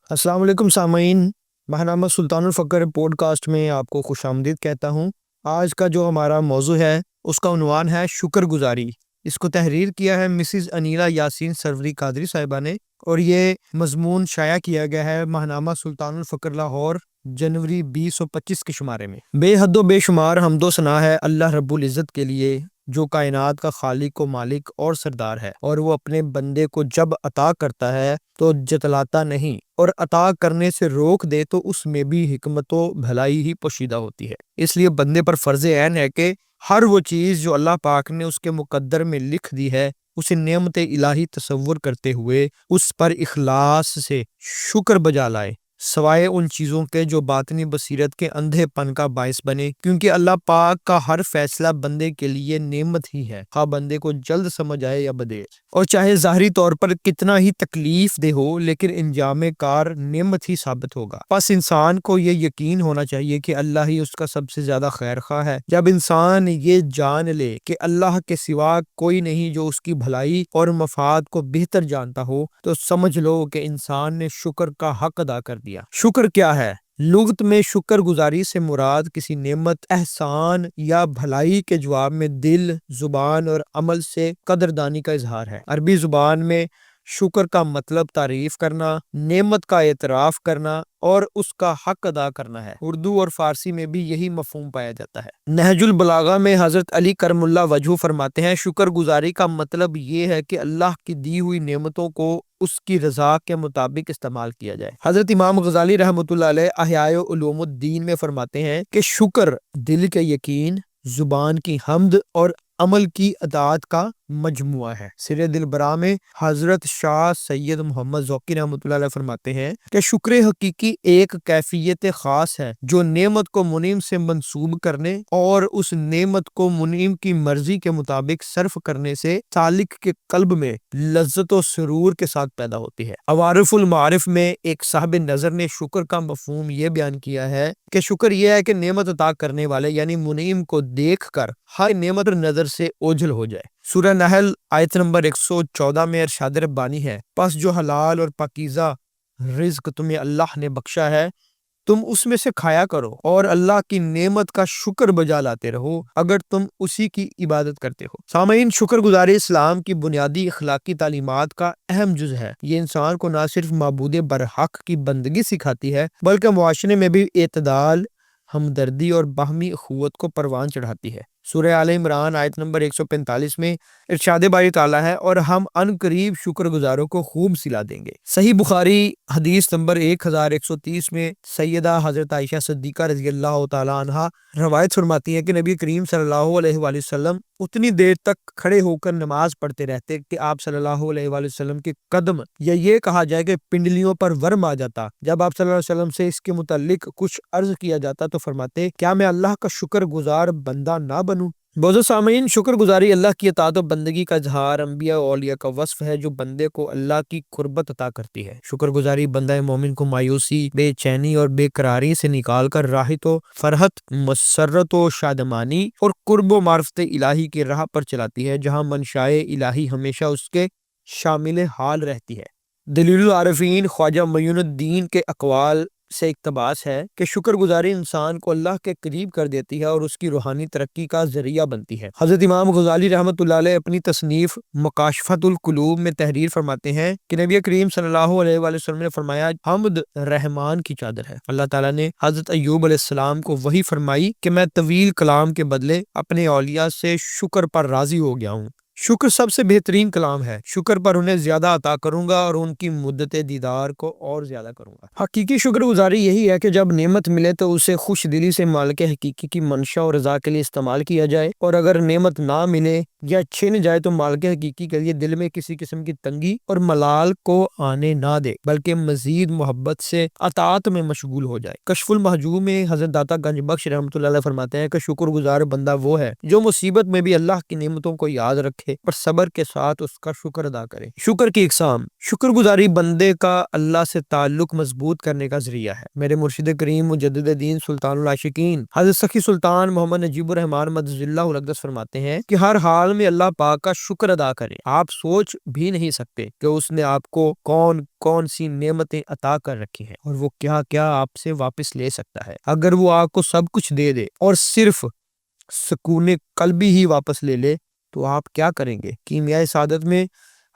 السلام علیکم سامعین، ماہنامہ سلطان الفقر پوڈ کاسٹ میں آپ کو خوش آمدید کہتا ہوں۔ آج کا جو ہمارا موضوع ہے اس کا عنوان ہے شکر گزاری۔ اس کو تحریر کیا ہے مسز انیلا یاسین سروری قادری صاحبہ نے، اور یہ مضمون شائع کیا گیا ہے ماہنامہ سلطان الفقر لاہور جنوری 2025 کے شمارے میں۔ بے حد و بے شمار حمد و ثنا ہے اللہ رب العزت کے لیے، جو کائنات کا خالق و مالک اور سردار ہے، اور وہ اپنے بندے کو جب عطا کرتا ہے تو جتلاتا نہیں، اور عطا کرنے سے روک دے تو اس میں بھی حکمت و بھلائی ہی پوشیدہ ہوتی ہے۔ اس لیے بندے پر فرض عین ہے کہ ہر وہ چیز جو اللہ پاک نے اس کے مقدر میں لکھ دی ہے اسے نعمت الہی تصور کرتے ہوئے اس پر اخلاص سے شکر بجا لائے، سوائے ان چیزوں کے جو باطنی بصیرت کے اندھے پن کا باعث بنے، کیونکہ اللہ پاک کا ہر فیصلہ بندے کے لیے نعمت ہی ہے، خواہ بندے کو جلد سمجھ آئے یا بدیر، اور چاہے ظاہری طور پر کتنا ہی تکلیف دہ ہو لیکن انجام کار نعمت ہی ثابت ہوگا۔ پس انسان کو یہ یقین ہونا چاہیے کہ اللہ ہی اس کا سب سے زیادہ خیر خواہ ہے۔ جب انسان یہ جان لے کہ اللہ کے سوا کوئی نہیں جو اس کی بھلائی اور مفاد کو بہتر جانتا ہو، تو سمجھ لو کہ انسان نے شکر کا حق ادا کر دیا۔ شکر کیا ہے؟ لغت میں شکر گزاری سے مراد کسی نعمت، احسان یا بھلائی کے جواب میں دل، زبان اور عمل سے قدردانی کا اظہار ہے۔ عربی زبان میں شکر کا مطلب تعریف کرنا، نعمت کا اعتراف کرنا اور اس کا حق ادا کرنا ہے۔ اردو اور فارسی میں بھی یہی مفہوم پایا جاتا ہے۔ نہج البلاغہ میں حضرت علی کرم اللہ وجہہ فرماتے ہیں، شکر گزاری کا مطلب یہ ہے کہ اللہ کی دی ہوئی نعمتوں کو اس کی رضا کے مطابق استعمال کیا جائے۔ حضرت امام غزالی رحمۃ اللہ علیہ احیاء علوم الدین میں فرماتے ہیں کہ شکر دل کے یقین، زبان کی حمد اور عمل کی اطاعت کا مجموعہ ہے۔ سر دل برا میں حضرت شاہ سید محمد ذوقی رحمۃ اللہ علیہ فرماتے ہیں کہ شکر حقیقی ایک کیفیت خاص ہے جو نعمت کو منعم سے منسوب کرنے اور اس نعمت کو منعم کی مرضی کے مطابق صرف کرنے سے سالک کے قلب میں لذت و سرور کے ساتھ پیدا ہوتی ہے۔ عوارف المعارف میں ایک صاحب نظر نے شکر کا مفہوم یہ بیان کیا ہے کہ شکر یہ ہے کہ نعمت عطا کرنے والے یعنی منعم کو دیکھ کر ہر نعمت نظر سے اوجھل ہو جائے۔ سورہ نحل آیت نمبر 114 میں ارشاد ربانی ہے، پس جو حلال اور پاکیزہ رزق تمہیں اللہ نے بخشا ہے تم اس میں سے کھایا کرو اور اللہ کی نعمت کا شکر بجا لاتے رہو اگر تم اسی کی عبادت کرتے ہو۔ سامعین، شکر گزاری اسلام کی بنیادی اخلاقی تعلیمات کا اہم جز ہے۔ یہ انسان کو نہ صرف معبود برحق کی بندگی سکھاتی ہے بلکہ معاشرے میں بھی اعتدال، ہمدردی اور باہمی اخوت کو پروان چڑھاتی ہے۔ سورہ آل عمران آیت نمبر 145 میں ارشاد باری تعالیٰ ہے، اور ہم ان قریب شکر گزاروں کو خوب سلا دیں گے۔ صحیح بخاری حدیث نمبر 1130 میں سیدہ حضرت عائشہ صدیقہ رضی اللہ تعالیٰ عنہا روایت فرماتی ہے کہ نبی کریم صلی اللہ علیہ وآلہ وسلم اتنی دیر تک کھڑے ہو کر نماز پڑھتے رہتے کہ آپ صلی اللہ علیہ وآلہ وسلم کے قدم یا یہ کہا جائے کہ پنڈلیوں پر ورم آ جاتا۔ جب آپ صلی اللہ علیہ وسلم سے اس کے متعلق کچھ عرض کیا جاتا تو فرماتے، کیا میں اللہ کا شکر گزار بندہ نہ بنوں؟ بہت سامعین، شکر گزاری اللہ کی اطاعت و بندگی کا اظہار انبیاء و اولیاء کا وصف ہے جو بندے کو اللہ کی قربت عطا کرتی ہے۔ شکر گزاری بندہ مومن کو مایوسی، بے چینی اور بے قراری سے نکال کر راحت و فرحت، مسرت و شادمانی اور قرب و معرفت الہی کی راہ پر چلاتی ہے، جہاں منشائے الہی ہمیشہ اس کے شامل حال رہتی ہے۔ دلیل العارفین خواجہ معین الدین کے اقوال سے اقتباس ہے کہ شکر گزاری انسان کو اللہ کے قریب کر دیتی ہے اور اس کی روحانی ترقی کا ذریعہ بنتی ہے۔ حضرت امام غزالی رحمۃ اللہ علیہ اپنی تصنیف مکاشفۃ القلوب میں تحریر فرماتے ہیں کہ نبی کریم صلی اللہ علیہ وآلہ وسلم نے فرمایا، حمد رحمان کی چادر ہے۔ اللہ تعالیٰ نے حضرت ایوب علیہ السلام کو وحی فرمائی کہ میں طویل کلام کے بدلے اپنے اولیاء سے شکر پر راضی ہو گیا ہوں۔ شکر سب سے بہترین کلام ہے، شکر پر انہیں زیادہ عطا کروں گا اور ان کی مدت دیدار کو اور زیادہ کروں گا۔ حقیقی شکر گزاری یہی ہے کہ جب نعمت ملے تو اسے خوش دلی سے مالک حقیقی کی منشا اور رضا کے لیے استعمال کیا جائے، اور اگر نعمت نہ ملے یا چھن جائے تو مالک حقیقی کے لیے دل میں کسی قسم کی تنگی اور ملال کو آنے نہ دے بلکہ مزید محبت سے اطاعت میں مشغول ہو جائے۔ کشف المحجوب میں حضرت داتا گنج بخش رحمۃ اللہ علیہ فرماتے ہیں کہ شکر گزار بندہ وہ ہے جو مصیبت میں بھی اللہ کی نعمتوں کو یاد رکھے دیکھے اور صبر کے ساتھ اس کا شکر ادا کرے۔ شکر کی اقسام۔ شکر گزاری بندے کا اللہ سے تعلق مضبوط کرنے کا ذریعہ ہے۔ میرے مرشد کریم مجدد دین سلطان العاشقین حضرت سخی سلطان محمد نجیب الرحمن مدد اللہ الاقدس فرماتے ہیں کہ ہر حال میں اللہ پاک کا شکر ادا کریں۔ آپ سوچ بھی نہیں سکتے کہ اس نے آپ کو کون کون سی نعمتیں عطا کر رکھی ہیں اور وہ کیا کیا آپ سے واپس لے سکتا ہے۔ اگر وہ آپ کو سب کچھ دے دے اور صرف سکون قلبی ہی واپس لے لے تو آپ کیا کریں گے؟ کیمیائے سعادت میں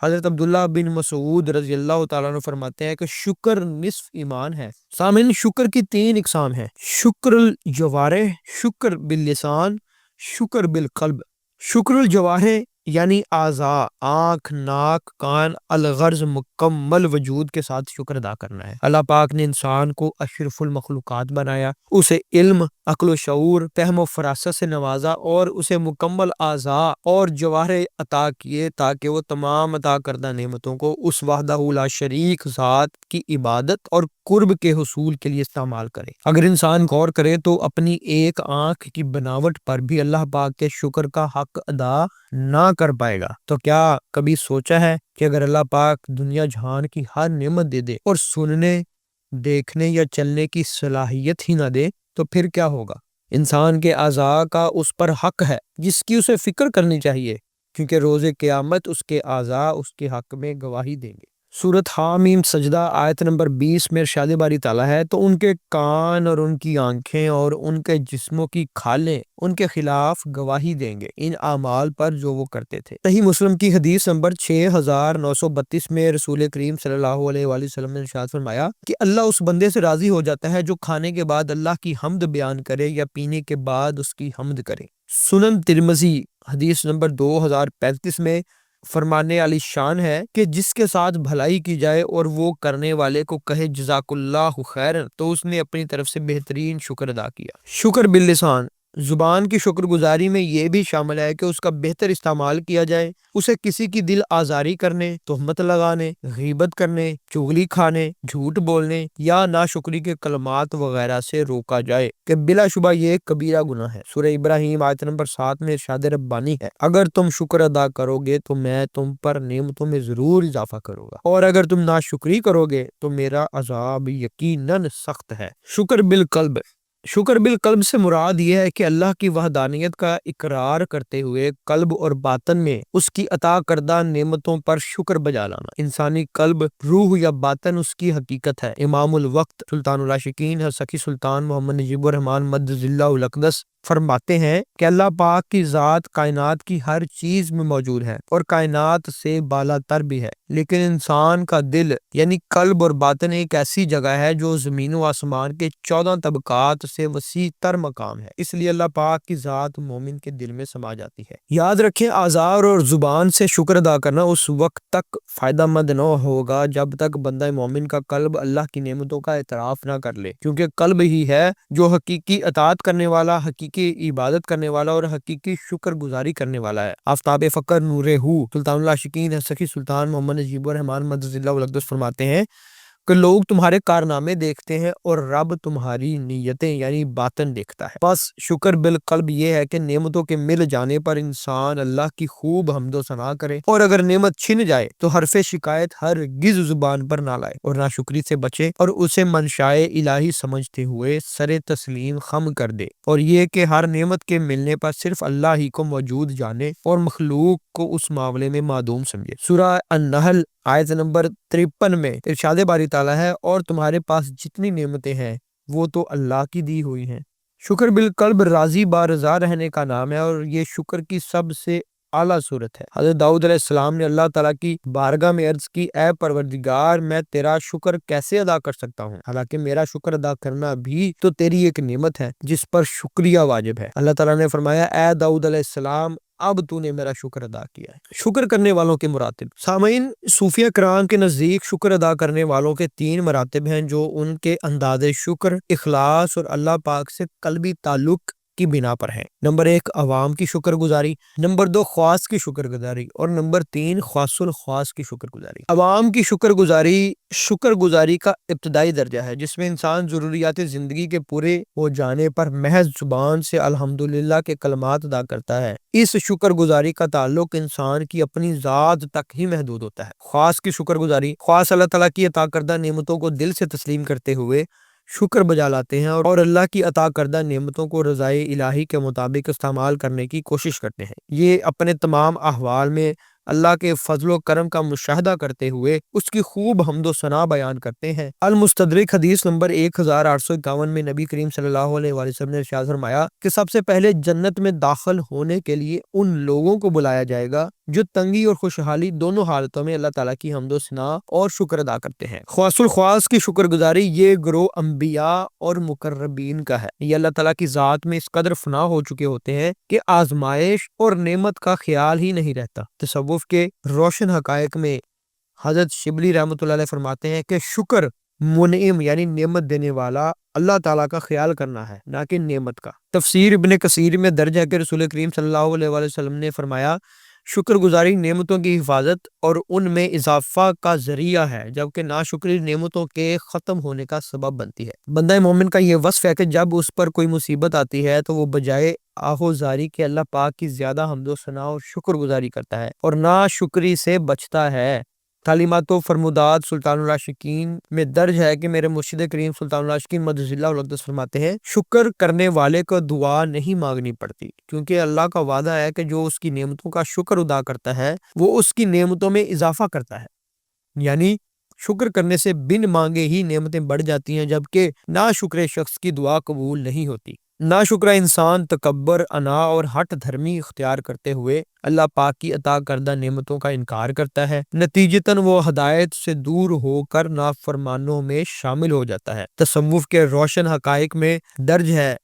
حضرت عبداللہ بن مسعود رضی اللہ تعالیٰ عنہ فرماتے ہیں کہ شکر نصف ایمان ہے۔ سامعین، شکر کی 3 اقسام ہیں: شکر الجوارح، شکر باللسان، شکر بالقلب۔ شکر الجوارح یعنی اعضاء، آنکھ، ناک، کان، الغرض مکمل وجود کے ساتھ شکر ادا کرنا ہے۔ اللہ پاک نے انسان کو اشرف المخلوقات بنایا، اسے علم، عقل و شعور، فہم و فراست سے نوازا اور اسے مکمل اعضاء اور جوارح عطا کیے تاکہ وہ تمام عطا کردہ نعمتوں کو اس وحدہ لا شریک ذات کی عبادت اور قرب کے حصول کے لیے استعمال کرے۔ اگر انسان غور کرے تو اپنی ایک آنکھ کی بناوٹ پر بھی اللہ پاک کے شکر کا حق ادا نہ کر پائے گا۔ تو کیا کبھی سوچا ہے کہ اگر اللہ پاک دنیا جہان کی ہر نعمت دے دے اور سننے، دیکھنے یا چلنے کی صلاحیت ہی نہ دے تو پھر کیا ہوگا؟ انسان کے اعضاء کا اس پر حق ہے جس کی اسے فکر کرنی چاہیے، کیونکہ روز قیامت اس کے اعضاء اس کے حق میں گواہی دیں گے۔ سورۃ حامیم سجدہ آیت نمبر 20 میں ارشاد باری تعالیٰ ہے تو ان کے کان اور ان کی آنکھیں اور ان کے جسموں کی کھالیں ان کے خلاف گواہی دیں گے ان اعمال پر جو وہ کرتے تھے۔ صحیح مسلم کی حدیث نمبر 6932 میں رسول کریم صلی اللہ علیہ وآلہ وسلم نے ارشاد فرمایا کہ اللہ اس بندے سے راضی ہو جاتا ہے جو کھانے کے بعد اللہ کی حمد بیان کرے یا پینے کے بعد اس کی حمد کرے۔ سنن ترمذی حدیث نمبر 2035 میں فرمانے علی شان ہے کہ جس کے ساتھ بھلائی کی جائے اور وہ کرنے والے کو کہے جزاک اللہ خیر تو اس نے اپنی طرف سے بہترین شکر ادا کیا۔ شکر باللسان۔ زبان کی شکر گزاری میں یہ بھی شامل ہے کہ اس کا بہتر استعمال کیا جائے، اسے کسی کی دل آزاری کرنے، تہمت لگانے، غیبت کرنے، چغلی کھانے، جھوٹ بولنے یا ناشکری کے کلمات وغیرہ سے روکا جائے کہ بلا شبہ یہ کبیرہ گناہ ہے۔ سورہ ابراہیم آیت نمبر 7 میں ارشاد ربانی ہے اگر تم شکر ادا کرو گے تو میں تم پر نعمتوں میں ضرور اضافہ کروں گا، اور اگر تم ناشکری کرو گے تو میرا عذاب یقیناً سخت ہے۔ شکر بالقلب۔ شکر بالقلب سے مراد یہ ہے کہ اللہ کی وحدانیت کا اقرار کرتے ہوئے قلب اور باطن میں اس کی عطا کردہ نعمتوں پر شکر بجا لانا۔ انسانی قلب، روح یا باطن اس کی حقیقت ہے۔ امام الوقت سلطان العاشقین سخی سلطان محمد نجیب الرحمن مدد اللہ الاقدس فرماتے ہیں کہ اللہ پاک کی ذات کائنات کی ہر چیز میں موجود ہے اور کائنات سے بالا تر بھی ہے، لیکن انسان کا دل یعنی قلب اور باطن ایک ایسی جگہ ہے جو زمین و آسمان کے 14 طبقات سے وسیع تر مقام ہے، اس لیے اللہ پاک کی ذات مومن کے دل میں سما جاتی ہے۔ یاد رکھیں اعضاء اور زبان سے شکر ادا کرنا اس وقت تک فائدہ مند نہ ہوگا جب تک بندہ مومن کا قلب اللہ کی نعمتوں کا اعتراف نہ کر لے، کیونکہ قلب ہی ہے جو حقیقی اطاعت کرنے والا، حقیقی عبادت کرنے والا اور حقیقی شکر گزاری کرنے والا ہے۔ آفتاب فقر نور ہو سلطان العاشقین سخی سلطان محمد نجیب الرحمن مدد اللہ الاقدس فرماتے ہیں کہ لوگ تمہارے کارنامے دیکھتے ہیں اور رب تمہاری نیتیں یعنی باطن دیکھتا ہے۔ بس شکر بالقلب یہ ہے کہ نعمتوں کے مل جانے پر انسان اللہ کی خوب حمد و ثنا کرے، اور اگر نعمت چھن جائے تو حرف شکایت ہرگز زبان پر نہ لائے اور ناشکری سے بچے اور اسے منشائے الہی سمجھتے ہوئے سر تسلیم خم کر دے، اور یہ کہ ہر نعمت کے ملنے پر صرف اللہ ہی کو موجود جانے اور مخلوق کو اس معاملے میں معدوم سمجھے۔ سورہ النحل آیت نمبر 53 میں ارشاد باری تعالیٰ ہے اور تمہارے پاس جتنی نعمتیں ہیں وہ تو اللہ کی دی ہوئی ہیں۔ شکر بالقلب راضی بارضا رہنے کا نام ہے اور یہ شکر کی سب سے اعلیٰ صورت ہے۔ حضرت داؤد علیہ السلام نے اللہ تعالیٰ کی بارگاہ میں عرض کی اے پروردگار میں تیرا شکر کیسے ادا کر سکتا ہوں، حالانکہ میرا شکر ادا کرنا بھی تو تیری ایک نعمت ہے جس پر شکریہ واجب ہے۔ اللہ تعالیٰ نے فرمایا اے داؤد علیہ السلام اب تو نے میرا شکر ادا کیا ہے۔ شکر کرنے والوں کے مراتب۔ سامعین، صوفیہ کرام کے نزدیک شکر ادا کرنے والوں کے 3 مراتب ہیں جو ان کے انداز شکر، اخلاص اور اللہ پاک سے قلبی تعلق کی بنا پر ہیں۔ نمبر 1 عوام کی شکر گزاری، نمبر 2 خواص کی شکر گزاری، اور نمبر 3 خاص الخواص کی شکر گزاری۔ عوام کی شکر گزاری کا ابتدائی درجہ ہے جس میں انسان ضروریات زندگی کے پورے ہو جانے پر محض زبان سے الحمدللہ کے کلمات ادا کرتا ہے۔ اس شکر گزاری کا تعلق انسان کی اپنی ذات تک ہی محدود ہوتا ہے۔ خاص کی شکر گزاری، خاص اللہ تعالیٰ کی عطا کردہ نعمتوں کو دل سے تسلیم کرتے ہوئے شکر بجا لاتے ہیں اور اللہ کی عطا کردہ نعمتوں کو رضائے الہی کے مطابق استعمال کرنے کی کوشش کرتے ہیں۔ یہ اپنے تمام احوال میں اللہ کے فضل و کرم کا مشاہدہ کرتے ہوئے اس کی خوب حمد و ثنا بیان کرتے ہیں۔ المستدرک حدیث نمبر 1851 میں نبی کریم صلی اللہ علیہ وآلہ وسلم نے ارشاد فرمایا کہ سب سے پہلے جنت میں داخل ہونے کے لیے ان لوگوں کو بلایا جائے گا جو تنگی اور خوشحالی دونوں حالتوں میں اللہ تعالیٰ کی حمد و ثنا اور شکر ادا کرتے ہیں۔ خواص الخواص کی شکر گزاری یہ گروہ انبیاء اور مقربین کا ہے۔ یہ اللہ تعالیٰ کی ذات میں اس قدر فنا ہو چکے ہوتے ہیں کہ آزمائش اور نعمت کا خیال ہی نہیں رہتا۔ تصوف کے روشن حقائق میں حضرت شبلی رحمۃ اللہ علیہ فرماتے ہیں کہ شکر منعم یعنی نعمت دینے والا اللہ تعالیٰ کا خیال کرنا ہے، نہ کہ نعمت کا۔ تفسیر ابن کثیر میں درج ہے کہ رسول کریم صلی اللہ علیہ وآلہ وسلم نے فرمایا شکر گزاری نعمتوں کی حفاظت اور ان میں اضافہ کا ذریعہ ہے، جبکہ ناشکری نعمتوں کے ختم ہونے کا سبب بنتی ہے۔ بندہ مومن کا یہ وصف ہے کہ جب اس پر کوئی مصیبت آتی ہے تو وہ بجائے آہوزاری کے اللہ پاک کی زیادہ حمد و ثنا اور شکر گزاری کرتا ہے اور ناشکری سے بچتا ہے۔ تعلیمات و فرمودات سلطان العاشقین میں درج ہے کہ میرے مرشد کریم سلطان العاشقین مدظ اللہ الاقدس فرماتے ہیں شکر کرنے والے کو دعا نہیں مانگنی پڑتی، کیونکہ اللہ کا وعدہ ہے کہ جو اس کی نعمتوں کا شکر ادا کرتا ہے وہ اس کی نعمتوں میں اضافہ کرتا ہے، یعنی شکر کرنے سے بن مانگے ہی نعمتیں بڑھ جاتی ہیں، جبکہ ناشکر شخص کی دعا قبول نہیں ہوتی۔ ناشکرہ انسان تکبر، انا اور ہٹ دھرمی اختیار کرتے ہوئے اللہ پاک کی عطا کردہ نعمتوں کا انکار کرتا ہے، نتیجتاً وہ ہدایت سے دور ہو کر نافرمانوں میں شامل ہو جاتا ہے۔ تصوف کے روشن حقائق میں درج ہے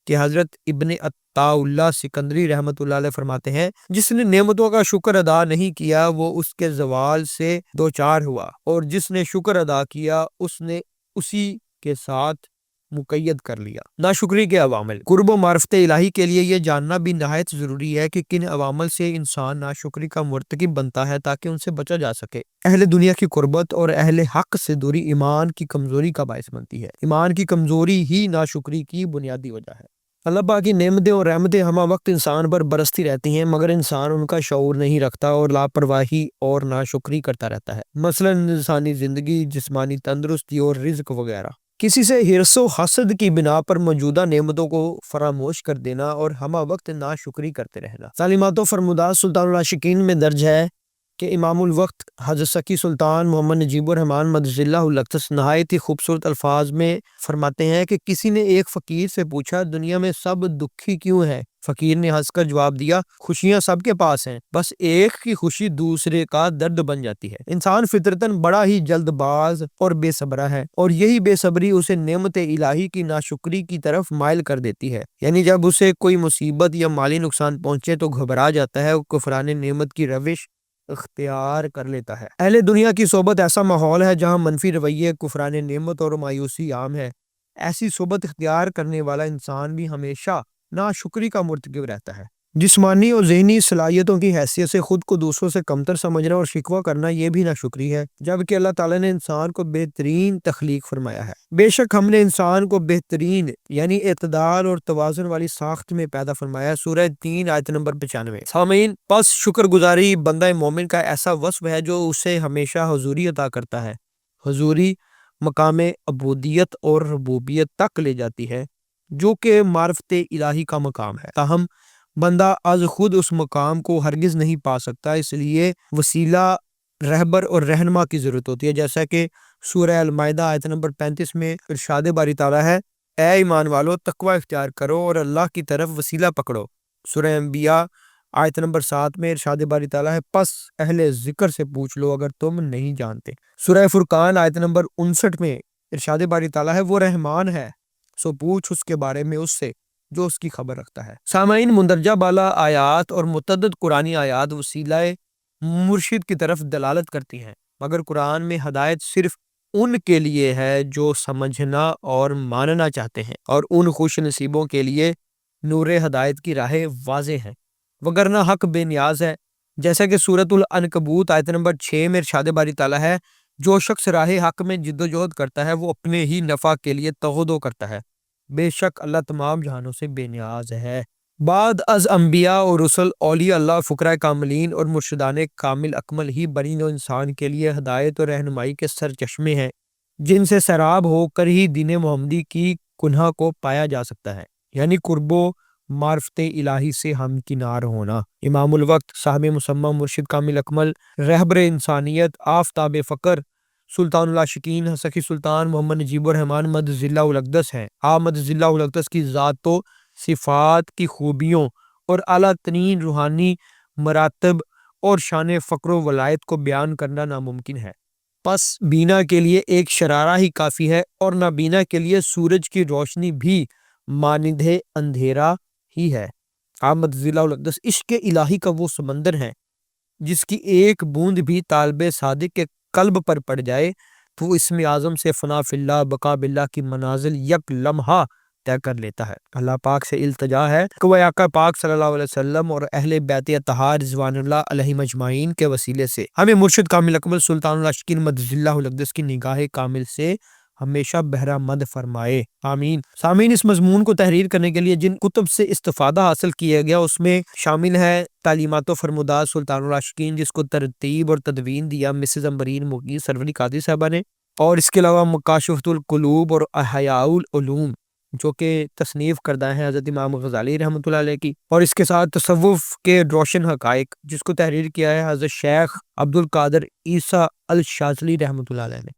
کہ حضرت ابن عطا اللہ سکندری رحمۃ اللہ علیہ فرماتے ہیں جس نے نعمتوں کا شکر ادا نہیں کیا وہ اس کے زوال سے دوچار ہوا، اور جس نے شکر ادا کیا اس نے اسی کے ساتھ مقید کر لیا۔ ناشکری کے عوامل، قرب و معرفت الہی کے لیے یہ جاننا بھی نہایت ضروری ہے کہ کن عوامل سے انسان ناشکری کا مرتکب بنتا ہے تاکہ ان سے بچا جا سکے۔ اہل دنیا کی قربت اور اہل حق سے دوری ایمان کی کمزوری کا باعث بنتی ہے۔ ایمان کی کمزوری ہی ناشکری کی بنیادی وجہ ہے۔ اللہ پاک کی نعمتیں اور رحمتیں ہمہ وقت انسان پر برستی رہتی ہیں، مگر انسان ان کا شعور نہیں رکھتا اور لاپرواہی اور ناشکری کرتا رہتا ہے، مثلا انسانی زندگی، جسمانی تندرستی اور رزق وغیرہ۔ کسی سے حرص و حسد کی بنا پر موجودہ نعمتوں کو فراموش کر دینا اور ہمہ وقت ناشکری کرتے رہنا۔ تعلیمات و فرمودات سلطان العاشقین میں درج ہے کہ امام الوقت حضرت سکی سلطان محمد نجیب الرحمن مدظ اللہ الاقدس نہایت ہی خوبصورت الفاظ میں فرماتے ہیں کہ کسی نے ایک فقیر سے پوچھا دنیا میں سب دکھی کیوں ہیں؟ فقیر نے ہنس کر جواب دیا خوشیاں سب کے پاس ہیں، بس ایک کی خوشی دوسرے کا درد بن جاتی ہے۔ انسان فطرتاً بڑا ہی جلد باز اور بے صبرا ہے، اور یہی بے صبری اسے نعمت الہی کی ناشکری کی طرف مائل کر دیتی ہے، یعنی جب اسے کوئی مصیبت یا مالی نقصان پہنچے تو گھبرا جاتا ہے اور کفران نعمت کی روش اختیار کر لیتا ہے۔ اہل دنیا کی صحبت ایسا ماحول ہے جہاں منفی رویے، کفران نعمت اور مایوسی عام ہے۔ ایسی صحبت اختیار کرنے والا انسان بھی ہمیشہ ناشکری کا مرتکب رہتا ہے۔ جسمانی اور ذہنی صلاحیتوں کی حیثیت سے خود کو دوسروں سے کمتر سمجھنا اور شکوہ کرنا یہ بھی ناشکری ہے، جبکہ اللہ تعالیٰ نے انسان کو بہترین تخلیق فرمایا ہے۔ بے شک ہم نے انسان کو بہترین یعنی اعتدال اور توازن والی ساخت میں پیدا فرمایا، سورہ 3 آیت نمبر 95۔ سامعین، پس شکر گزاری بندہ مومن کا ایسا وصف ہے جو اسے ہمیشہ حضوری عطا کرتا ہے۔ حضوری مقام عبودیت اور ربوبیت تک لے جاتی ہے جو کہ معرفت الہی کا مقام ہے، تاہم بندہ از خود اس مقام کو ہرگز نہیں پا سکتا، اس لیے وسیلہ، رہبر اور رہنما کی ضرورت ہوتی ہے، جیسا کہ سورہ المائدہ آیت نمبر 35 میں ارشاد باری تعالیٰ ہے اے ایمان والو تقوی اختیار کرو اور اللہ کی طرف وسیلہ پکڑو۔ سورہ انبیاء آیت نمبر 7 میں ارشاد باری تعالیٰ ہے پس اہل ذکر سے پوچھ لو اگر تم نہیں جانتے۔ سورہ فرقان آیت نمبر 59 میں ارشاد باری تعالیٰ ہے وہ رحمان ہے سو پوچھ اس کے بارے میں اس سے جو اس کی خبر رکھتا ہے۔ سامعین، مندرجہ بالا آیات اور متعدد قرآنی آیات وسیلہ مرشد کی طرف دلالت کرتی ہیں، مگر قرآن میں ہدایت صرف ان کے لیے ہے جو سمجھنا اور ماننا چاہتے ہیں، اور ان خوش نصیبوں کے لیے نور ہدایت کی راہ واضح ہیں، وگرنہ حق بے نیاز ہے۔ جیسا کہ سورۃ العنکبوت آیت نمبر 6 میں ارشاد باری تعالیٰ ہے، جو شخص راہ حق میں جد و جہد کرتا ہے وہ اپنے ہی نفع کے لیے تغدو کرتا ہے، بے شک اللہ تمام جہانوں سے بے نیاز ہے۔ بعد از انبیاء اور رسل، اولیاء اللہ، فقراء کاملین اور مرشدان کامل اکمل ہی بنی نوع انسان کے لیے ہدایت اور رہنمائی کے سرچشمے ہیں، جن سے سیراب ہو کر ہی دین محمدی کی کنہ کو پایا جا سکتا ہے، یعنی قرب و معرفت الہی سے ہمکنار ہونا۔ امام الوقت، صاحب مسمى، مرشد کامل اکمل، رہبر انسانیت، آفتاب فقر، سلطان العاشقین، سخی سلطان محمد نجیب الرحمن مدظ اللہ الاقدس ہیں۔ آپ مدظ اللہ الاقدس کی ذات و صفات کی خوبیوں اور اعلیٰ ترین روحانی مراتب اور شان فقر و ولایت کو بیان کرنا ناممکن ہے، پس بینا کے لیے ایک شرارہ ہی کافی ہے، اور نابینا کے لیے سورج کی روشنی بھی مانند اندھیرا ہی ہے۔ آپ مدظ اللہ الاقدس عشق الہی کا وہ سمندر ہے جس کی ایک بوند بھی طالب صادق کے قلب پر پڑ جائے تو وہ اسم اعظم سے فنا فی اللہ بقا باللہ کی منازل یک لمحہ طے کر لیتا ہے۔ اللہ پاک سے التجا ہے کہ وہ آقا پاک صلی اللہ علیہ وسلم اور اہل بیت اطہار رضوان اللہ علیہم اجمعین کے وسیلے سے ہمیں مرشد کامل اکمل سلطان العاشقین مدظ اللہ الاقدس کی نگاہ کامل سے ہمیشہ بہرہ مند فرمائے، آمین۔ سامعین، اس مضمون کو تحریر کرنے کے لیے جن کتب سے استفادہ حاصل کیا گیا اس میں شامل ہے تعلیمات و فرمودات سلطان العاشقین، جس کو ترتیب اور تدوین دیا مسز امبرین مغیث سرور قادری صاحبہ نے، اور اس کے علاوہ مکاشفۃ القلوب اور احیاء العلوم جو کہ تصنیف کردہ ہیں حضرت امام غزالی رحمۃ اللہ علیہ کی، اور اس کے ساتھ تصوف کے روشن حقائق جس کو تحریر کیا ہے حضرت شیخ عبد القادر عیسیٰ الشاذلی رحمۃ اللہ علیہ نے۔